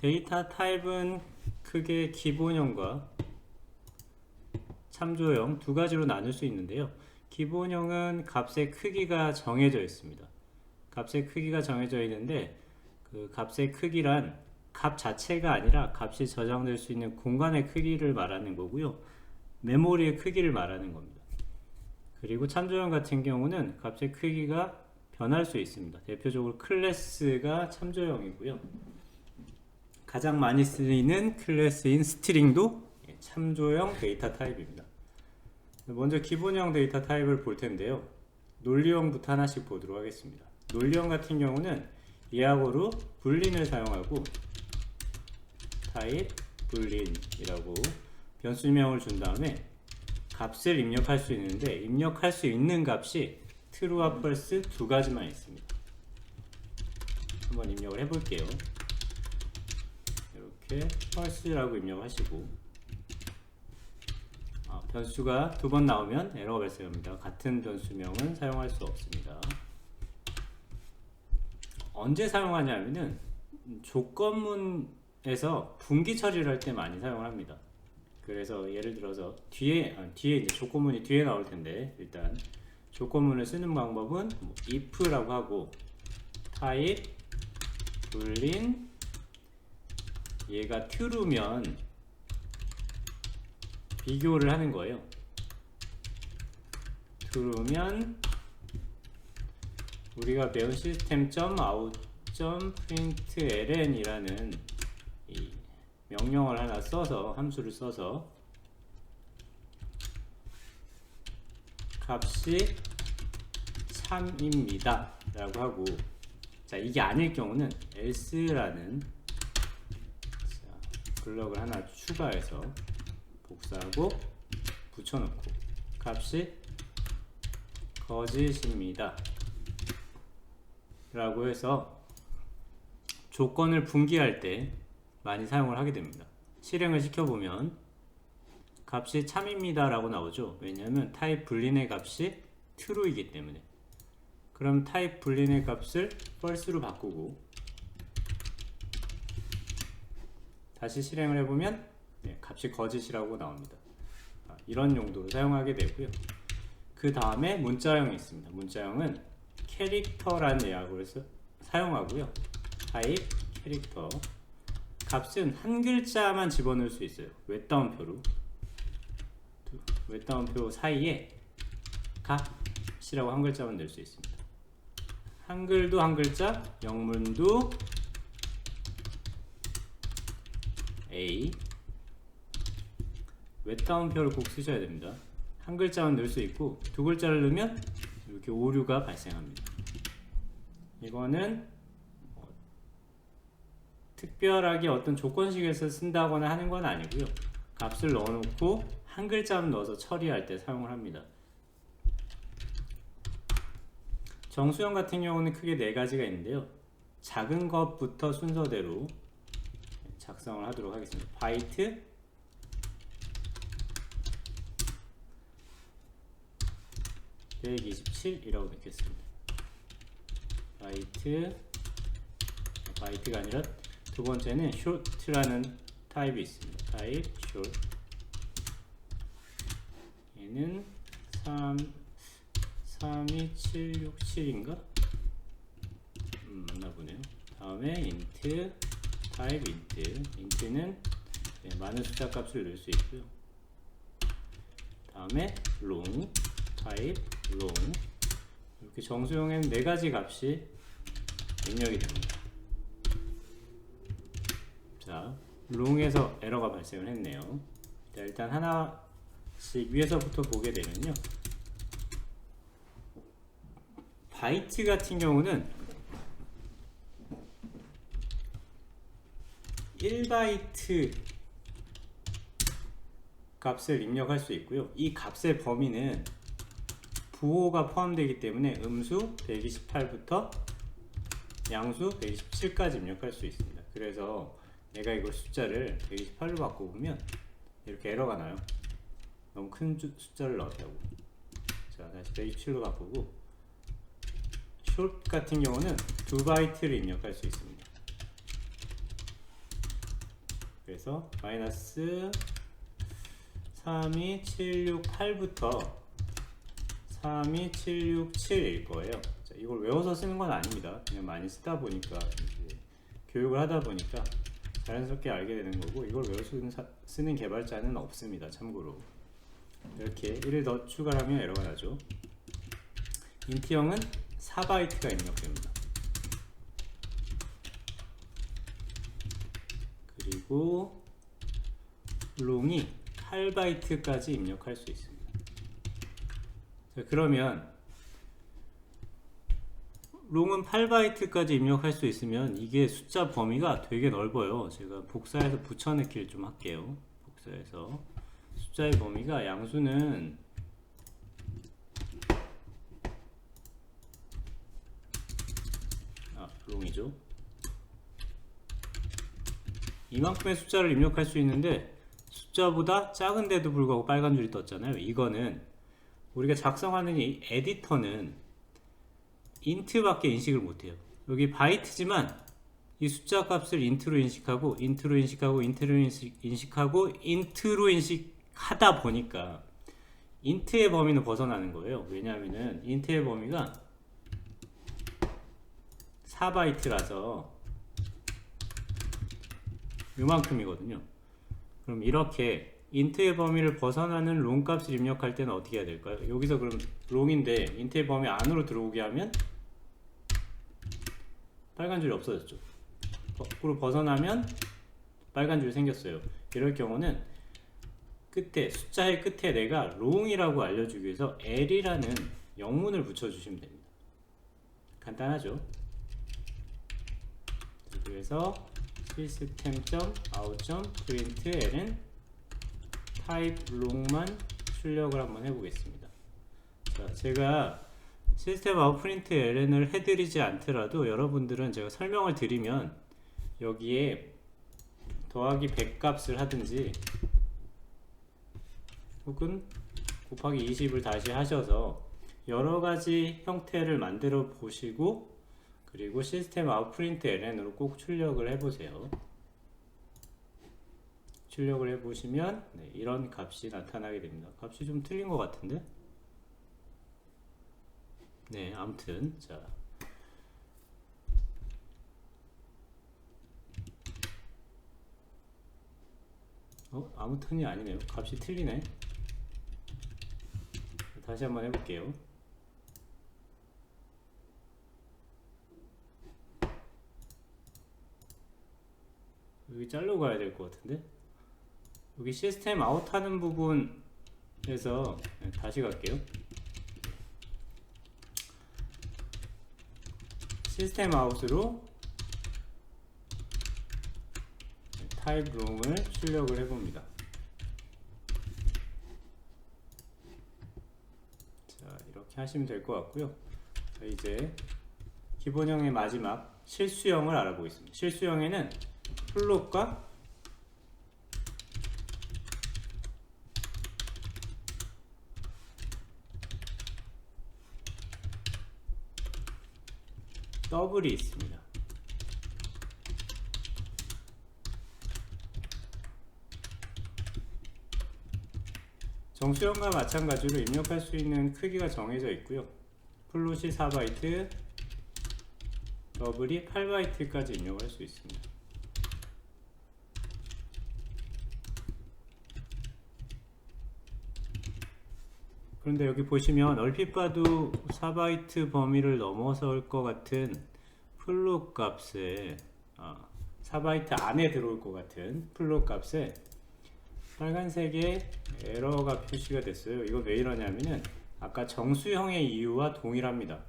데이터 타입은 크게 기본형과 참조형 두 가지로 나눌 수 있는데요. 기본형은 값의 크기가 정해져 있습니다. 값의 크기가 정해져 있는데 그 값의 크기란 값 자체가 아니라 값이 저장될 수 있는 공간의 크기를 말하는 거고요. 메모리의 크기를 말하는 겁니다. 그리고 참조형 같은 경우는 값의 크기가 변할 수 있습니다. 대표적으로 클래스가 참조형이고요. 가장 많이 쓰이는 클래스인 스트링도 참조형 데이터 타입입니다. 먼저 기본형 데이터 타입을 볼 텐데요. 논리형부터 하나씩 보도록 하겠습니다. 논리형 같은 경우는 이하고로 불린을 사용하고 타입 불린이라고 변수명을 준 다음에 값을 입력할 수 있는데 입력할 수 있는 값이 true와 false 두 가지만 있습니다. 한번 입력을 해볼게요. 이렇게 false라고 입력하시고 변수가 두 번 나오면 에러가 발생합니다. 같은 변수명은 사용할 수 없습니다. 언제 사용하냐면은 조건문에서 분기 처리를 할 때 많이 사용을 합니다. 그래서 예를 들어서 뒤에 이제 조건문이 뒤에 나올 텐데 일단 조건문을 쓰는 방법은 if라고 하고 타입 불린 얘가 true면 비교를 하는 거예요. true면 우리가 배운 system.out.println 이라는 이 명령을 하나 써서 함수를 써서 값이 참입니다 라고 하고, 자 이게 아닐 경우는 else라는 블럭을 하나 추가해서 복사하고 붙여놓고 값이 거짓입니다 라고 해서 조건을 분기할 때 많이 사용을 하게 됩니다. 실행을 시켜보면 값이 참입니다 라고 나오죠. 왜냐하면 타입 불린의 값이 true이기 때문에. 그럼 타입 불린의 값을 false로 바꾸고 다시 실행을 해보면 값이 거짓이라고 나옵니다. 이런 용도로 사용하게 되고요. 그 다음에 문자형이 있습니다. 문자형은 캐릭터라는 예약을 사용하고요. 타입 캐릭터 값은 한 글자만 집어넣을 수 있어요. 웹다운표로 웹다운표 사이에 값이라고 한 글자만 넣을 수 있습니다. 한글도 한 글자, 영문도 A. 웹다운표를 꼭 쓰셔야 됩니다. 한 글자만 넣을 수 있고 두 글자를 넣으면 이렇게 오류가 발생합니다. 이거는 특별하게 어떤 조건식에서 쓴다거나 하는 건 아니고요. 값을 넣어놓고 한 글자만 넣어서 처리할 때 사용을 합니다. 정수형 같은 경우는 크게 네 가지가 있는데요. 작은 것부터 순서대로 작성을 하도록 하겠습니다. 바이트 127이라고 넣겠습니다. 바이트가 아니라 두 번째는 short라는 타입이 있습니다. 타입 short. 얘는 32767인가? 맞나 보네요. 다음에 int 타입 int는 많은 숫자 값을 넣을 수 있고요. 다음에 long 타입 long. 이렇게 정수형에는 네 가지 값이 입력이 됩니다. 자, long에서 에러가 발생을 했네요. 자, 일단 하나씩 위에서부터 보게 되면요. 바이트 같은 경우는 1바이트 값을 입력할 수 있고요. 이 값의 범위는 부호가 포함되기 때문에 음수 128부터 양수 127까지 입력할 수 있습니다. 그래서 내가 이걸 숫자를 128로 바꿔보면 이렇게 에러가 나요. 너무 큰 숫자를 넣었다고. 자, 다시 127로 바꾸고 short 같은 경우는 2바이트를 입력할 수 있습니다. 그래서 마이너스 32768부터 32767일 거예요. 자, 이걸 외워서 쓰는 건 아닙니다. 그냥 많이 쓰다 보니까, 이제 교육을 하다 보니까 자연스럽게 알게 되는 거고, 이걸 외워서 쓰는 개발자는 없습니다. 참고로. 이렇게 1을 더 추가하면 에러가 나죠. 인트형은 4바이트가 입력됩니다. 그리고 롱이 8바이트까지 입력할 수 있습니다. 자, 그러면 롱은 8바이트까지 입력할 수 있으면 이게 숫자 범위가 되게 넓어요. 제가 복사해서 붙여넣기를 좀 할게요. 복사해서 숫자의 범위가 양수는 롱이죠. 이만큼의 숫자를 입력할 수 있는데 숫자보다 작은데도 불구하고 빨간 줄이 떴잖아요. 이거는 우리가 작성하는 이 에디터는 인트밖에 인식을 못해요. 여기 바이트지만 이 숫자 값을 인트로 인식하고 인트로 인식하고 인트로 인식하고 인트로 인식하다 보니까 인트의 범위는 벗어나는 거예요. 왜냐하면은 인트의 범위가 4바이트라서 요만큼이거든요. 그럼 이렇게 인트의 범위를 벗어나는 롱 값을 입력할 때는 어떻게 해야 될까요? 여기서 그럼 롱인데 인트의 범위 안으로 들어오게 하면 빨간 줄이 없어졌죠. 거꾸로 벗어나면 빨간 줄이 생겼어요. 이럴 경우는 끝에 숫자의 끝에 내가 롱이라고 알려주기 위해서 L이라는 영문을 붙여주시면 됩니다. 간단하죠? 그래서 system.out.println type long만 출력을 한번 해보겠습니다. 자, 제가 시스템 아웃 프린트 ln을 해드리지 않더라도 여러분들은 제가 설명을 드리면 여기에 더하기 100 값을 하든지 혹은 곱하기 20을 다시 하셔서 여러가지 형태를 만들어 보시고 그리고 시스템 아웃 프린트 ln으로 꼭 출력을 해보세요. 출력을 해보시면 네, 이런 값이 나타나게 됩니다. 값이 좀 틀린 것 같은데? 네, 아무튼 자 아무튼이 아니네요. 값이 틀리네. 다시 한번 해볼게요. 여기 자르고 가야 될 것 같은데? 여기 시스템 아웃 하는 부분에서 다시 갈게요. 시스템 아웃으로 타입 롱을 출력을 해봅니다. 자, 이렇게 하시면 될 것 같고요. 자, 이제 기본형의 마지막 실수형을 알아보겠습니다. 실수형에는 플롯과 더블이 있습니다. 정수형과 마찬가지로 입력할 수 있는 크기가 정해져 있고요. 플롯이 4바이트, 더블이 8바이트까지 입력할 수 있습니다. 그런데 여기 보시면 얼핏 봐도 4바이트 범위를 넘어설 것 같은 플롯 값에 4바이트 안에 들어올 것 같은 플롯 값에 빨간색의 에러가 표시가 됐어요. 이건 왜 이러냐면은 아까 정수형의 이유와 동일합니다.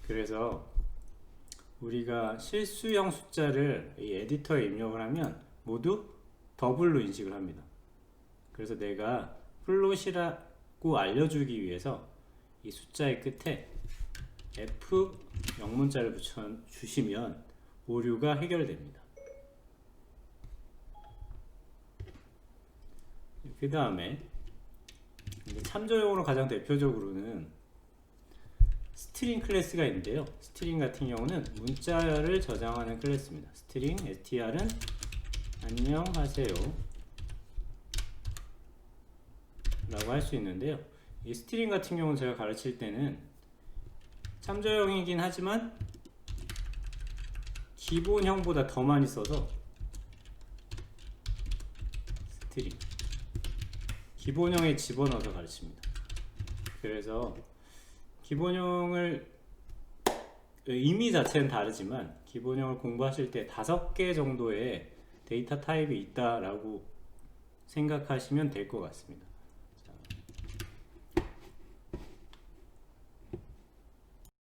그래서 우리가 실수형 숫자를 이 에디터에 입력을 하면 모두 더블로 인식을 합니다. 그래서 내가 플롯이라고 알려주기 위해서 이 숫자의 끝에 F 영문자를 붙여주시면 오류가 해결됩니다. 그 다음에 참조용으로 가장 대표적으로는 스트링 클래스가 있는데요. 스트링 같은 경우는 문자열을 저장하는 클래스입니다. 스트링 str은 안녕하세요 라고 할 수 있는데요. 이 스트링 같은 경우는 제가 가르칠 때는 참조형이긴 하지만 기본형보다 더 많이 써서 스트링 기본형에 집어넣어서 가르칩니다. 그래서 기본형을 의미 자체는 다르지만 기본형을 공부하실 때 5개 정도의 데이터 타입이 있다라고 생각하시면 될 것 같습니다.